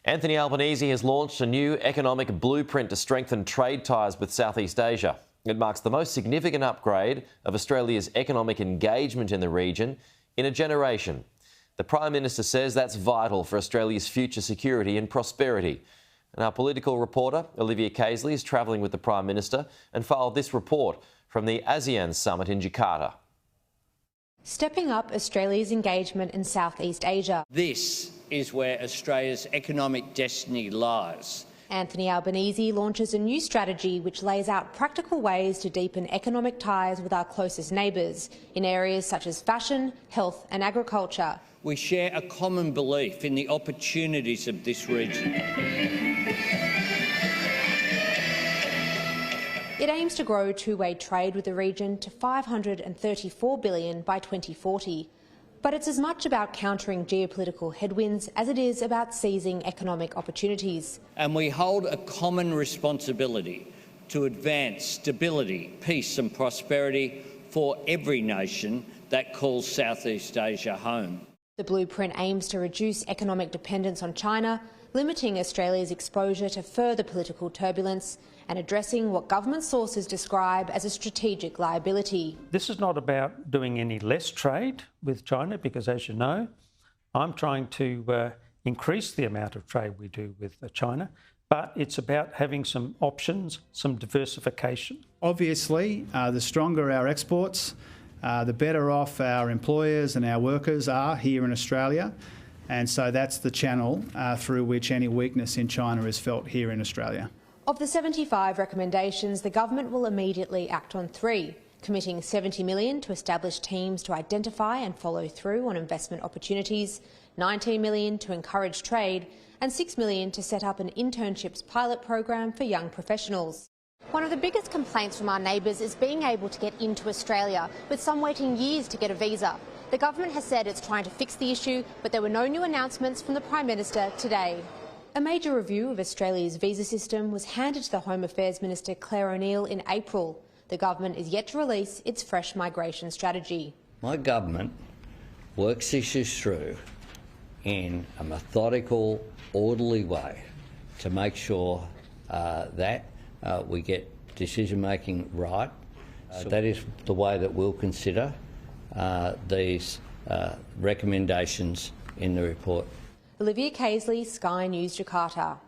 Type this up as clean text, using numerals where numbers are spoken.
Anthony Albanese has launched a new economic blueprint to strengthen trade ties with Southeast Asia. It marks the most significant upgrade of Australia's economic engagement in the region in a generation. The Prime Minister says that's vital for Australia's future security and prosperity. And our political reporter, Olivia Casely, is travelling with the Prime Minister and filed this report from the ASEAN Summit in Jakarta. Stepping up Australia's engagement in Southeast Asia. This is where Australia's economic destiny lies. Anthony Albanese launches a new strategy which lays out practical ways to deepen economic ties with our closest neighbours in areas such as fashion, health and agriculture. We share a common belief in the opportunities of this region. It aims to grow two-way trade with the region to $534 billion by 2040. But it's as much about countering geopolitical headwinds as it is about seizing economic opportunities. And we hold a common responsibility to advance stability, peace and prosperity for every nation that calls Southeast Asia home. The blueprint aims to reduce economic dependence on China, limiting Australia's exposure to further political turbulence and addressing what government sources describe as a strategic liability. This is not about doing any less trade with China because, as you know, I'm trying to increase the amount of trade we do with China, but it's about having some options, some diversification. Obviously, the stronger our exports, the better off our employers and our workers are here in Australia. And so that's the channel through which any weakness in China is felt here in Australia. Of the 75 recommendations, the government will immediately act on 3, committing $70 million to establish teams to identify and follow through on investment opportunities, $19 million to encourage trade, and $6 million to set up an internships pilot program for young professionals. One of the biggest complaints from our neighbours is being able to get into Australia, with some waiting years to get a visa. The government has said it's trying to fix the issue, but there were no new announcements from the Prime Minister today. A major review of Australia's visa system was handed to the Home Affairs Minister Claire O'Neill in April. The government is yet to release its fresh migration strategy. My government works issues through in a methodical, orderly way to make sure that we get decision-making right. That is the way that we'll consider these recommendations in the report. Olivia Casely, Sky News, Jakarta.